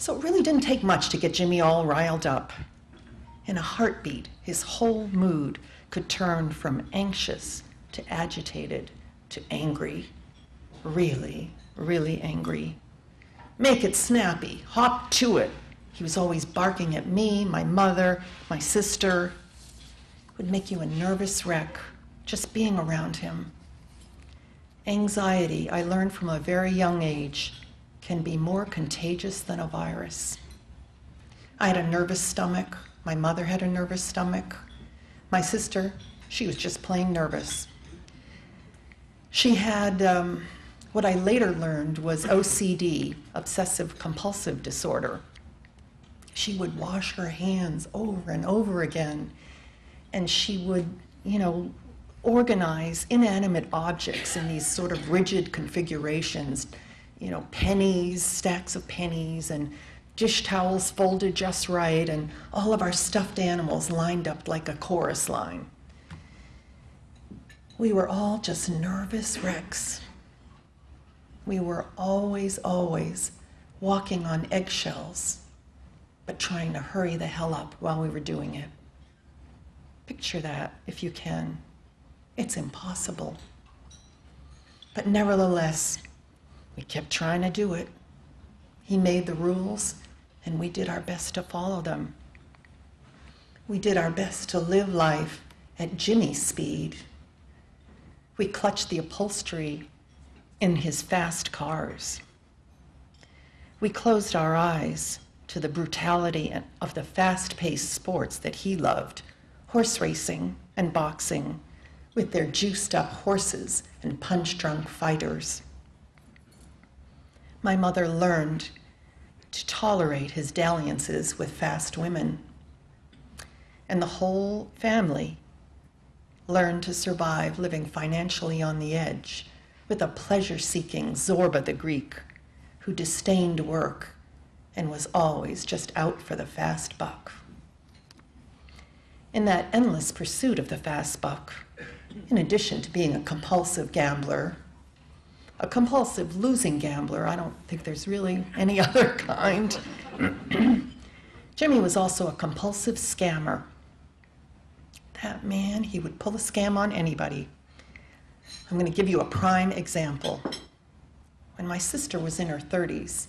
So it really didn't take much to get Jimmy all riled up. In a heartbeat, his whole mood could turn from anxious to agitated to angry. Really, really angry. Make it snappy, hop to it. He was always barking at me, my mother, my sister. It would make you a nervous wreck just being around him. Anxiety, I learned from a very young age, can be more contagious than a virus. I had a nervous stomach. My mother had a nervous stomach. My sister, she was just plain nervous. She had what I later learned was OCD, obsessive compulsive disorder. She would wash her hands over and over again, and she would, organize inanimate objects in these sort of rigid configurations, pennies, stacks of pennies, and dish towels folded just right, and all of our stuffed animals lined up like a chorus line. We were all just nervous wrecks. We were always, always walking on eggshells, but trying to hurry the hell up while we were doing it. Picture that, if you can. It's impossible. But nevertheless, we kept trying to do it. He made the rules, and we did our best to follow them. We did our best to live life at Jimmy's speed. We clutched the upholstery in his fast cars. We closed our eyes to the brutality of the fast-paced sports that he loved, horse racing and boxing, with their juiced-up horses and punch-drunk fighters. My mother learned to tolerate his dalliances with fast women, and the whole family learned to survive living financially on the edge with a pleasure-seeking Zorba the Greek who disdained work and was always just out for the fast buck. In that endless pursuit of the fast buck, in addition to being a compulsive gambler, a compulsive losing gambler, I don't think there's really any other kind, Jimmy was also a compulsive scammer. That man, he would pull a scam on anybody. I'm going to give you a prime example. When my sister was in her 30s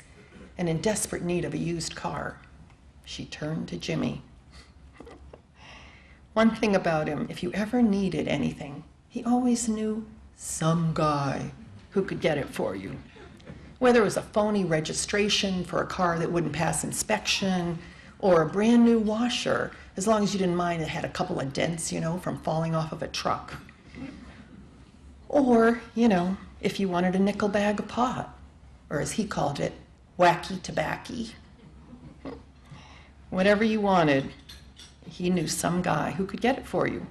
and in desperate need of a used car, she turned to Jimmy. One thing about him, if you ever needed anything, he always knew some guy who could get it for you. Whether it was a phony registration for a car that wouldn't pass inspection, or a brand new washer, as long as you didn't mind it had a couple of dents, from falling off of a truck. Or, if you wanted a nickel bag of pot, or as he called it, wacky tobacco. Whatever you wanted, he knew some guy who could get it for you.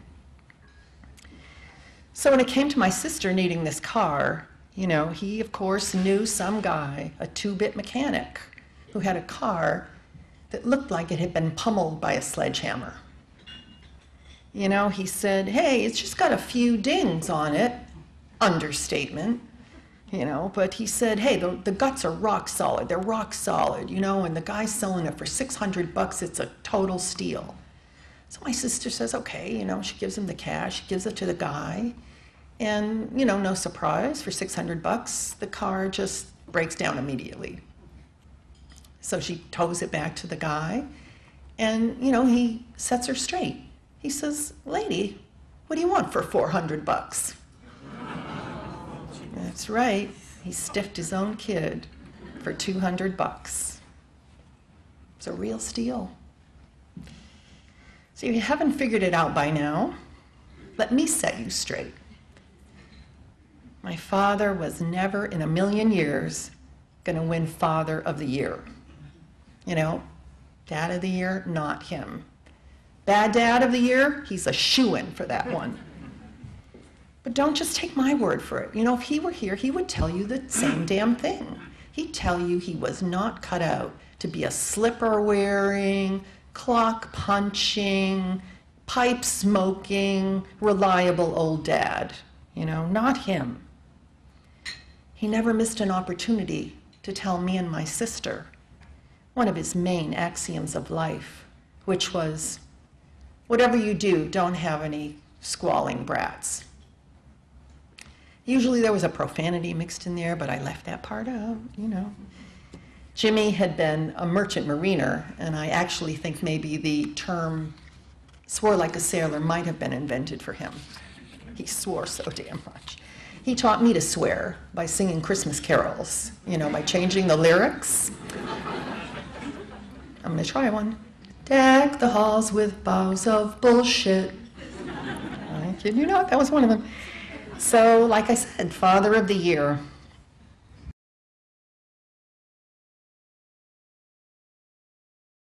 So when it came to my sister needing this car, he, of course, knew some guy, a two-bit mechanic, who had a car that looked like it had been pummeled by a sledgehammer. He said, hey, it's just got a few dings on it. Understatement, but he said, hey, the guts are rock solid. They're rock solid, and the guy's selling it for $600. It's a total steal. So my sister says, okay, she gives him the cash, gives it to the guy, and, no surprise, for $600, the car just breaks down immediately. So she tows it back to the guy, and, he sets her straight. He says, lady, what do you want for $400? That's right, he stiffed his own kid for $200. It's a real steal. So if you haven't figured it out by now, let me set you straight. My father was never in a million years going to win Father of the Year. Dad of the Year, not him. Bad Dad of the Year, he's a shoo-in for that one. But don't just take my word for it. If he were here, he would tell you the same damn thing. He'd tell you he was not cut out to be a slipper-wearing, clock-punching, pipe-smoking, reliable old dad. Not him. He never missed an opportunity to tell me and my sister one of his main axioms of life, which was, whatever you do, don't have any squalling brats. Usually there was a profanity mixed in there, but I left that part out, you know. Jimmy had been a merchant mariner, and I actually think maybe the term swore like a sailor might have been invented for him. He swore so damn much. He taught me to swear by singing Christmas carols, you know, by changing the lyrics. I'm gonna try one. Deck the halls with boughs of bullshit. I kid you not, that was one of them. So, like I said, Father of the Year.